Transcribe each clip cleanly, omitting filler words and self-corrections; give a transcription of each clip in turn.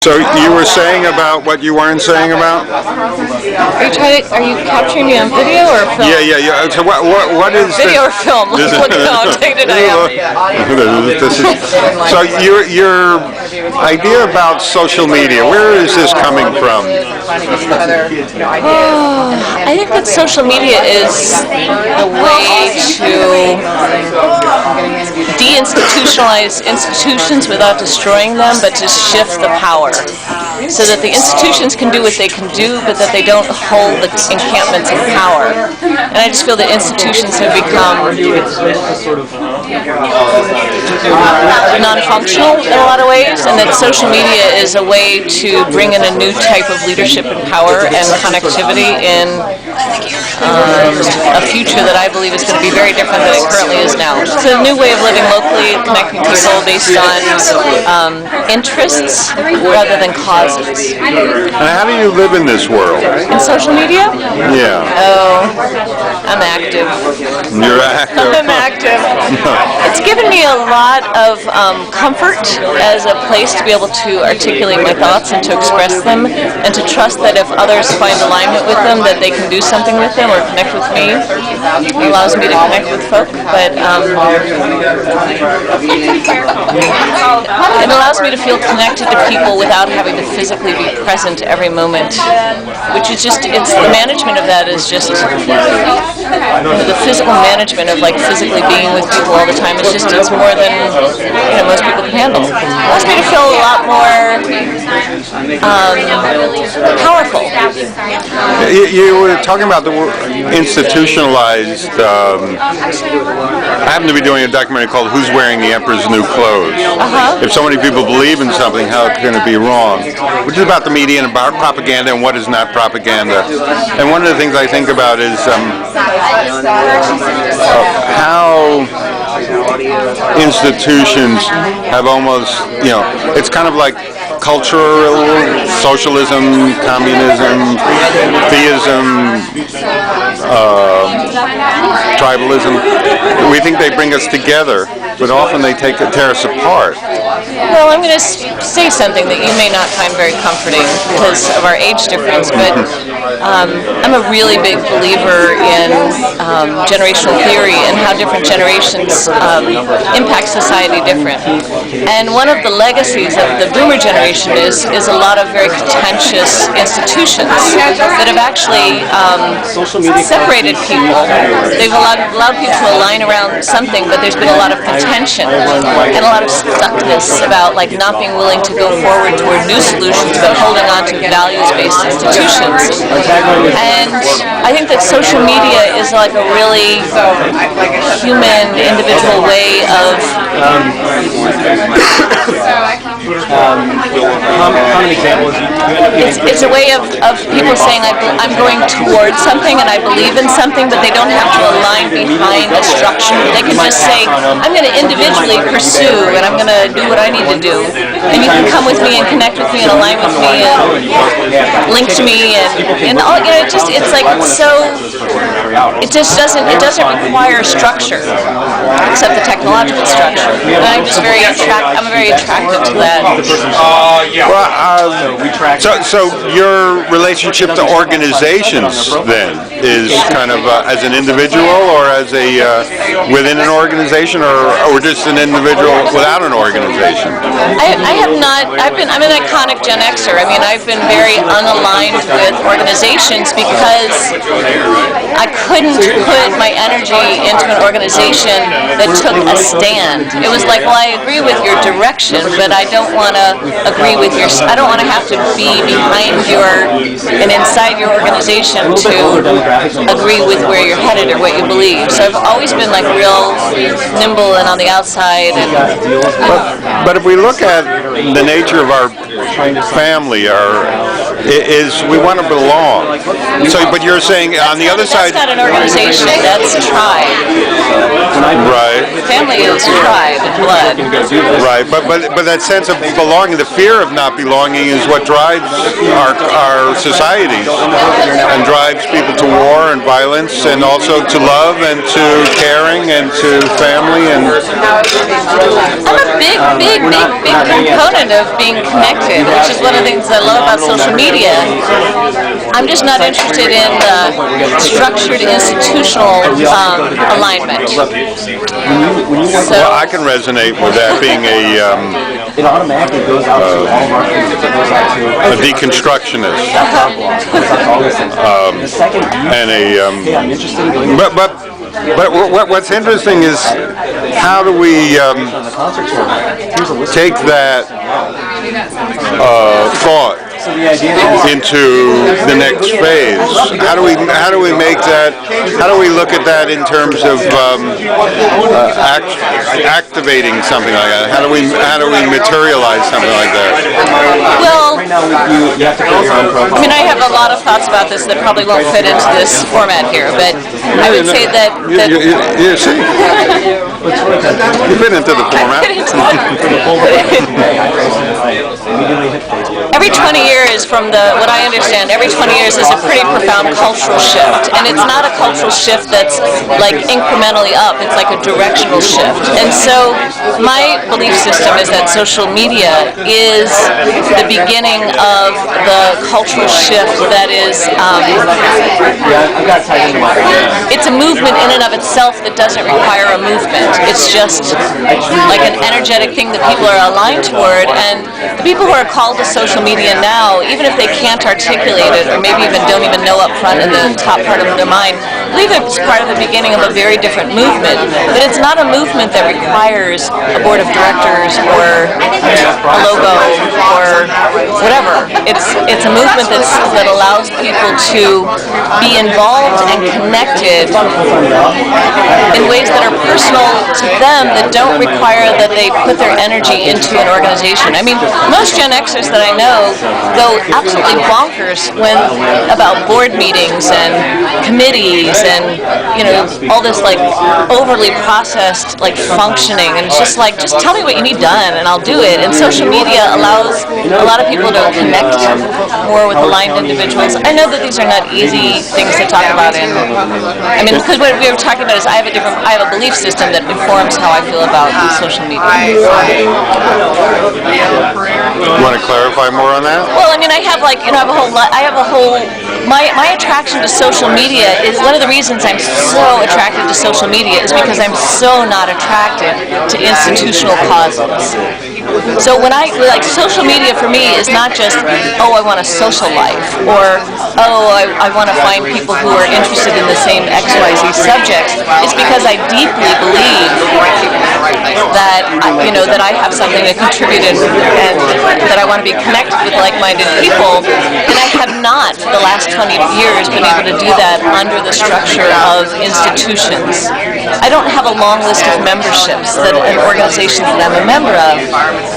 So you were saying about what you weren't saying about? Are you capturing me on video or film? Yeah. So what is video or film? Look, no, take it down. So your idea about social media, where is this coming from? I think that social media is a way to deinstitutionalize institutions without destroying them, but to shift the power. So that the institutions can do what they can do, but that they don't hold the encampments of power. And I just feel that institutions have become non-functional in a lot of ways, and that social media is a way to bring in a new type of leadership and power and connectivity in a future that I believe is going to be very different than it currently is now. It's a new way of living locally, connecting people based on interests rather than causes. And how do you live in this world? In social media? Yeah. Oh, I'm active. You're active? I'm active. It's given me a lot of comfort as a place to be able to articulate my thoughts and to express them, and to trust that if others find alignment with them, that they can do something with them or connect with me. It allows me to connect with folk, but it allows me to feel connected to people without having to physically be present every moment, which is just, it's the management of that is just, the physical management of like physically being with people all the time, it's more than most people can handle. It allows me to feel a lot more powerful. You were talking about the institutionalized, I happen to be doing a documentary called Who's Wearing the Emperor's New Clothes? If so many people believe in something, how can it be wrong? Which is about the media and about propaganda and what is not propaganda. And one of the things I think about is how institutions have almost, it's kind of like cultural socialism, communism, theism, tribalism. We think they bring us together, but often they tear us apart. Well, I'm going to say something that you may not find very comforting because of our age difference, but I'm a really big believer in generational theory and how different generations impact society different. And one of the legacies of the boomer generation is a lot of very contentious institutions that have actually separated people. They've allowed people to align around something, but there's been a lot of contention and a lot of stuckness about like not being willing to go forward toward new solutions, but holding on to values-based institutions. And I think that social media is like a really human, individual way of it's a way of people saying I'm going towards something and I believe in something, but they don't have to align behind a structure. They can just say, I'm going to individually pursue and I'm going to do what I need to do. And you can come with me and connect with me and align with me and link to me and all, it's like so, it doesn't require structure except the technological structure. And I'm very attracted to that. So your relationship to organizations then is kind of as an individual or as a within an organization or just an individual without an organization? I'm an iconic Gen Xer. I mean, I've been very unaligned with organizations because I couldn't put my energy into an organization that took a stand. It was like, well, I agree with your direction, but I don't want to agree with your, I don't want to have to be behind and inside your organization to agree with where you're headed or what you believe. So I've always been like real nimble and on the outside. But if we look at the nature of our family, our is we want to belong. So, but you're saying on the other side, that's not an organization. That's a tribe. Right. Family is tribe and blood. Right, but that sense of belonging, the fear of not belonging, is what drives our societies and drives people to war and violence, and also to love and to caring and to family. And I'm a big component of being connected, which is one of the things I love about social media. I'm just not interested in structured institutional alignment. So, well, I can resonate with that, being it automatically goes out to all marketing. a deconstructionist, and but what's interesting is how do we take that thought into the next phase? How do we make that? How do we look at that in terms of activating something like that? How do we materialize something like that? well, I mean, I have a lot of thoughts about this that probably won't fit into this format here, but I would say that you see, you fit into the format. Every 20 years, from what I understand, every 20 years is a pretty profound cultural shift, and it's not a cultural shift that's like incrementally up, it's like a directional shift. And so my belief system is that social media is the beginning of the cultural shift that is, it's a movement in and of itself that doesn't require a movement. It's just like an energetic thing that people are aligned toward, and the people who are called to social media now, even if they can't articulate it, or maybe even don't even know up front in the top part of their mind, I believe it's part of the beginning of a very different movement. But it's not a movement that requires a board of directors or a logo or whatever. It's a movement that allows people to be involved and connected in ways that are personal to them, that don't require that they put their energy into an organization. I mean, most Gen Xers that I know go absolutely bonkers about board meetings and committees and, you know, all this like overly processed like functioning, and it's just like, just tell me what you need done and I'll do it. And social media allows a lot of people to connect more with aligned individuals. I know that these are not easy things to talk about, I mean, because what we were talking about is I have a belief system that informs how I feel about social media. You want to clarify more on that? Well, I mean, I have a whole my attraction to social media is one of the reasons I'm so attracted to social media is because I'm so not attracted to institutional causes. So when social media for me is not just, oh, I want a social life, or, oh, I want to find people who are interested in the same XYZ subjects. It's because I deeply believe that, that I have something to contribute and that I want to be connected with like-minded people, and I have not, for the last 20 years, been able to do that under the structure of institutions. I don't have a long list of memberships and organizations that I'm a member of,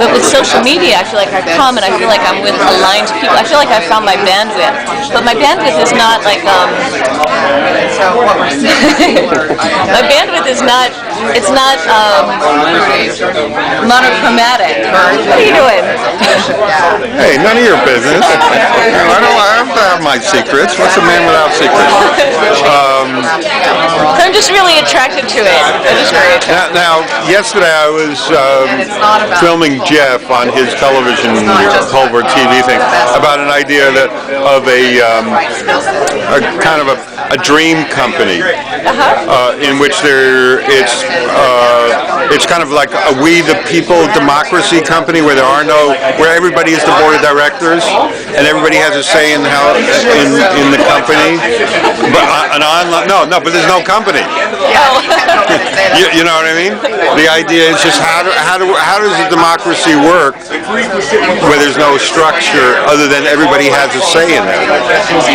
but with social media, I feel like I come and I feel like I'm with aligned people. I feel like I found my bandwidth, but my bandwidth is not like, my bandwidth is not, it's not monochromatic. What are you doing? Hey, none of your business. I don't have my secrets. What's a man without secrets? I'm just really attracted to it. I'm just very attracted. Now, yesterday I was filming Jeff on his television Culver TV thing about an idea of a kind of a dream company in which it's kind of like a we the people democracy company where where everybody is the board of directors and everybody has a say in the company, but an online but there's no company. You know what I mean? The idea is just how does a democracy work where there's no structure other than everybody has a say in it?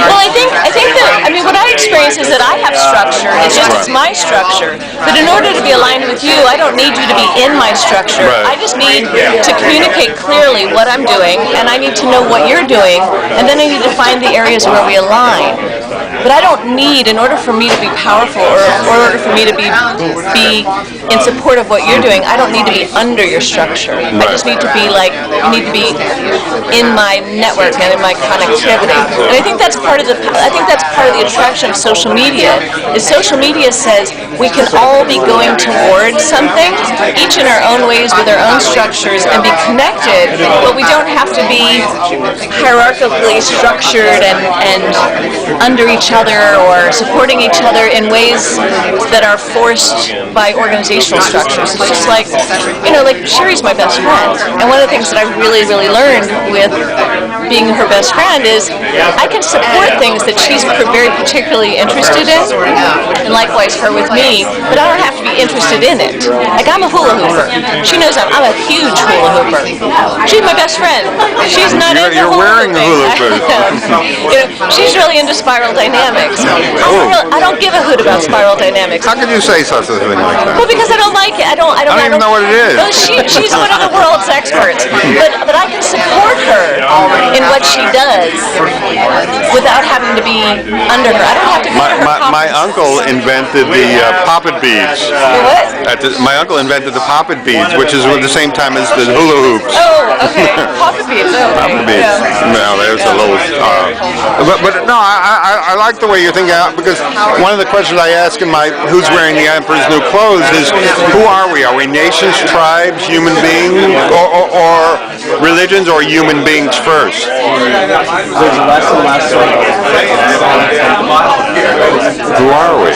Well, I think that what I experience is that I have structure. It's just it's my structure. But in order to be aligned with you, I don't need you to be in my structure. Right. I just need to communicate clearly what I'm doing, and I need to know what you're doing, and then I need to find the areas where we align. But I don't need, in order for me to be powerful, or in order for me to be in support of what you're doing, I don't need to be under your structure. I just need to be like, you need to be in my network and in my connectivity. And I think that's part of the attraction of social media. Is social media says we can all be going towards something, each in our own ways with our own structures, and be connected, but we don't have to be hierarchically structured and under each other or supporting each other in ways that are forced by organizational structures. It's just like, like Sherry's my best friend, and one of the things that I really, really learned with being her best friend is I can support things that she's very particularly interested in, and likewise her with me, but I don't have to be interested in it. Like, I'm a hula hooper. She knows I'm a huge hula hooper. She's my best friend. She's not into You're wearing the hula hoop. She's really into spiral dynamics. I don't give a hoot about spiral dynamics. How could you say such a thing like that? Well, because I don't like it. I don't even know what it is. Well, she's one of the world's experts, but I can support her in what she does without having to be under her. I don't have to go to her conference. My uncle invented the poppet beads. What? My uncle invented the poppet beads, which is at the same time as the hula hoops. Oh, okay. Poppet beads. Oh, okay. Poppet beads. Yeah. No, there's a little. But no, I like the way you're thinking out, because one of the questions I ask in my "Who's Wearing the Emperor's New Clothes" is, who are we? Are we nations, tribes, human beings, or religions, or human beings first? There's less and less. Who are we?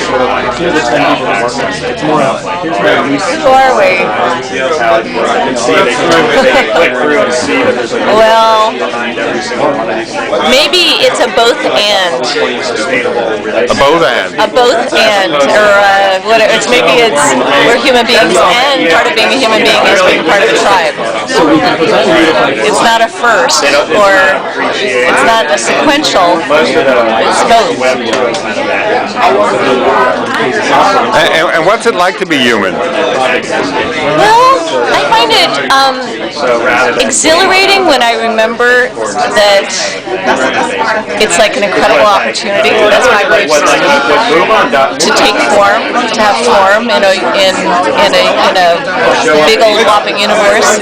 Who are we? Well, maybe it's a both and. A both and. A both and, or whatever. We're human beings, and part of being a human being is being part of a tribe. It's not a first, or it's not a sequential. It's both. And what's it like to be human? Well, I find it exhilarating when I remember that it's like an incredible opportunity. That's my belief system. To take form, to have form in a big old whopping universe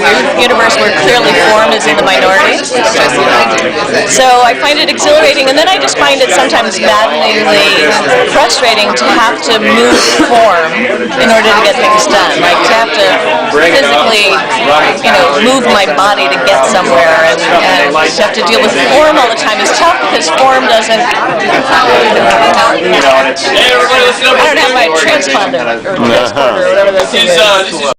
where clearly form is in the minority. So I find it exhilarating, and then I just find it sometimes maddeningly frustrating to have to move form in order to get things done. Like, to have to physically, move my body to get somewhere, and to have to deal with form all the time is tough, because form doesn't. I don't have my transponder or whatever that thing is.